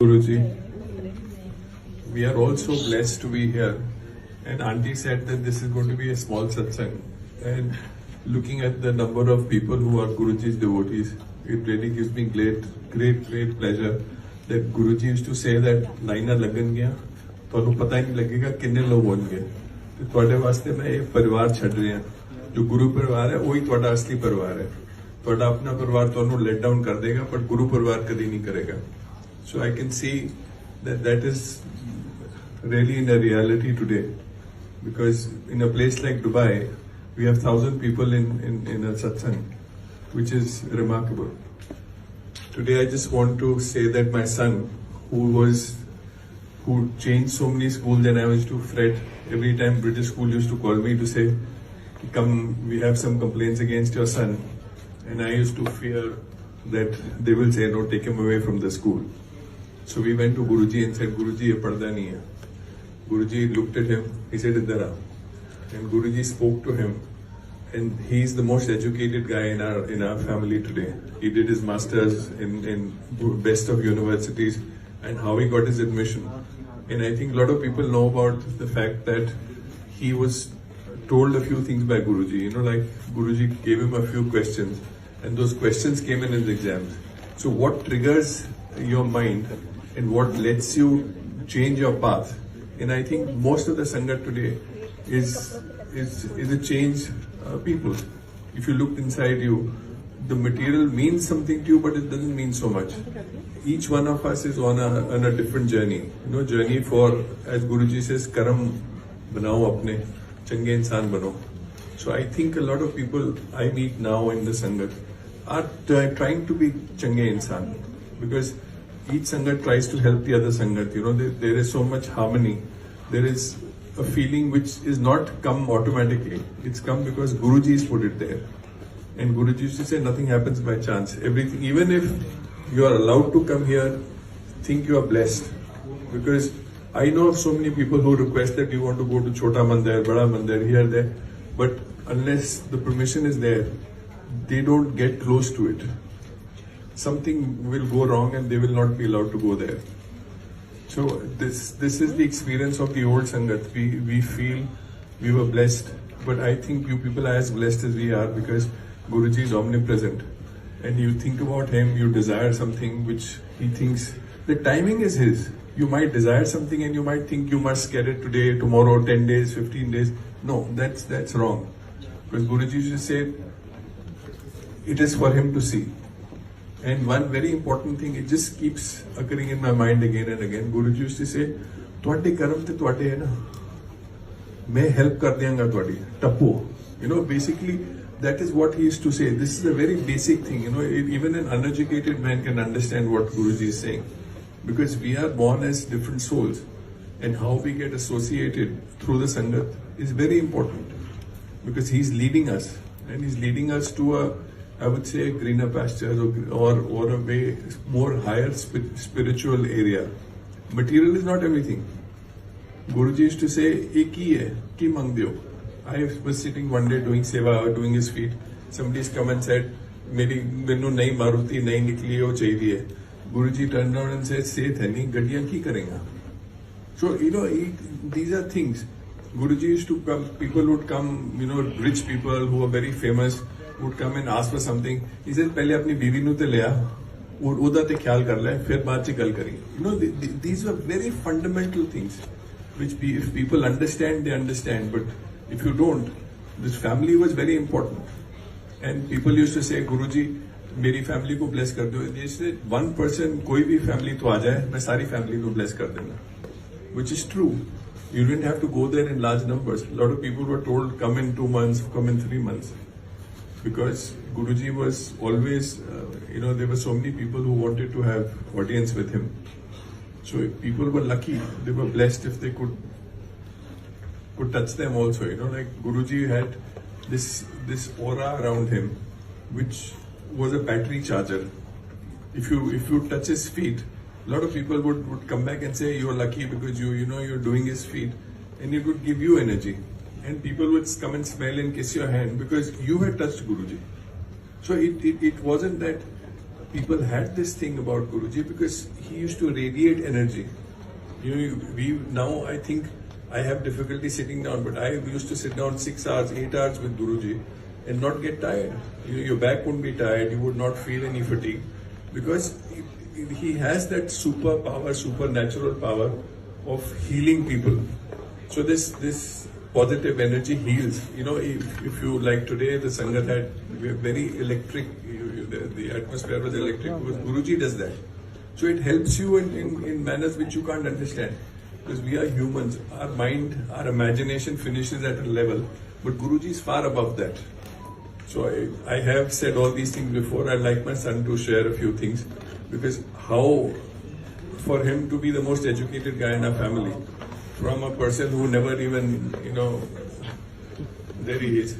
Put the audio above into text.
Guruji, we are all so blessed to be here. And Auntie said that this is going to be a small satsang. And looking at the number of people who are Guruji's devotees, it really gives me great pleasure that Guruji used to say that लाइना लगन गया तो आपको पता ही नहीं लगेगा कितने लोग होंगे तो ਤੁਹਾਡੇ ਵਾਸਤੇ मैं एक परिवार ਛੱਡ ਰਿਹਾ जो गुरु परिवार है वही ਤੁਹਾਡਾ असली परिवार है ਤੁਹਾਡਾ अपना परिवार ਤੁਹਾਨੂੰ let down कर देगा but गुरु परिवार कभी नहीं करेगा. So I can see that is really in a reality today, because in a place like Dubai, we have 1,000 people in a satsang, which is remarkable. Today I just want to say that my son, who changed so many schools, and I used to fret every time British school used to call me to say, come, we have some complaints against your son, and I used to fear that they will say, no, take him away from the school. So we went to Guruji and said, Guruji, ye padda nahi hai. Guruji looked at him, he said, idhar aa. And Guruji spoke to him, and he's the most educated guy in our family today. He did his masters in best of universities, and how he got his admission. And I think a lot of people know about the fact that he was told a few things by Guruji. You know, like Guruji gave him a few questions, and those questions came in his exams. So what triggers your mind and what lets you change your path? And I think most of the Sangat today is a change people. If you look inside you, the material means something to you, but it doesn't mean so much. Each one of us is on a different journey. You know, journey for, as Guruji says, karam banao apne, change insan bano. So I think a lot of people I meet now in the Sangat are trying to be change insan, because each Sangat tries to help the other Sangat. You know, there is so much harmony. There is a feeling which is not come automatically. It's come because Guruji's put it there. And Guruji used to say nothing happens by chance. Everything, even if you are allowed to come here, think you are blessed. Because I know of so many people who request that you want to go to Chota Mandir, Bada Mandir, here, there. But unless the permission is there, they don't get close to it. Something will go wrong and they will not be allowed to go there. So this is the experience of the old Sangat. We feel we were blessed, but I think you people are as blessed as we are, because Guruji is omnipresent. And you think about him, you desire something which he thinks, the timing is his. You might desire something and you might think you must get it today, tomorrow, 10 days, 15 days. No, that's wrong. Because Guruji just said, it is for him to see. And one very important thing, it just keeps occurring in my mind again and again. Guruji used to say, "Tuade karam te tuade hai na, main help kar denga tuadi tapo." You know, basically that is what he used to say. This is a very basic thing. You know, even an uneducated man can understand what Guruji is saying, because we are born as different souls, and how we get associated through the Sangat is very important, because he's leading us, and he's leading us to I would say, greener pastures or a way more higher spiritual area. Material is not everything. Guruji used to say, "Ek hi hai, ki mang deo." I was sitting one day doing SEWA, doing his feet. Somebody's come and said, "Mainu nahi Maruti nahi nikli ho chahiye." Guruji turned around and said, "Seth hai nahi, gadiyan ki karenga?" So you know, these are things. Guruji used to come. People would come. You know, rich people who are very famous would come and ask for something. He said, "पहले अपनी बीवी नु ते ले आ, और उदा ते ख्याल कर ले, फिर बाद च गल करी." You know, these were very fundamental things, which if people understand, they understand. But if you don't, this family was very important. And people used to say, "Guruji, मेरी family को bless कर दो." They said, "One person, कोई भी family तो आ जाए, मैं सारी family को bless कर देना," which is true. You didn't have to go there in large numbers. A lot of people were told, "Come in 2 months, come in 3 months." Because Guruji was always, you know, there were so many people who wanted to have audience with him. So people were lucky, they were blessed if they could touch them also. You know, like Guruji had this aura around him, which was a battery charger. If you touch his feet, a lot of people would come back and say, "You're lucky because you know you're doing his feet," and it would give you energy. And people would come and smell and kiss your hand because you had touched Guruji. So it wasn't that people had this thing about Guruji because he used to radiate energy. You know, we now I think I have difficulty sitting down, but I used to sit down 6 hours, 8 hours with Guruji and not get tired. Your back wouldn't be tired, you would not feel any fatigue because he has that superpower, supernatural power of healing people. So this positive energy heals. You know, if you like today, the Sangat had very electric, the atmosphere was electric because Guruji does that. So it helps you in manners which you can't understand. Because we are humans, our mind, our imagination finishes at a level, but Guruji is far above that. So I have said all these things before. I'd like my son to share a few things because how, for him to be the most educated guy in our family, from a person who never even, you know, there he is.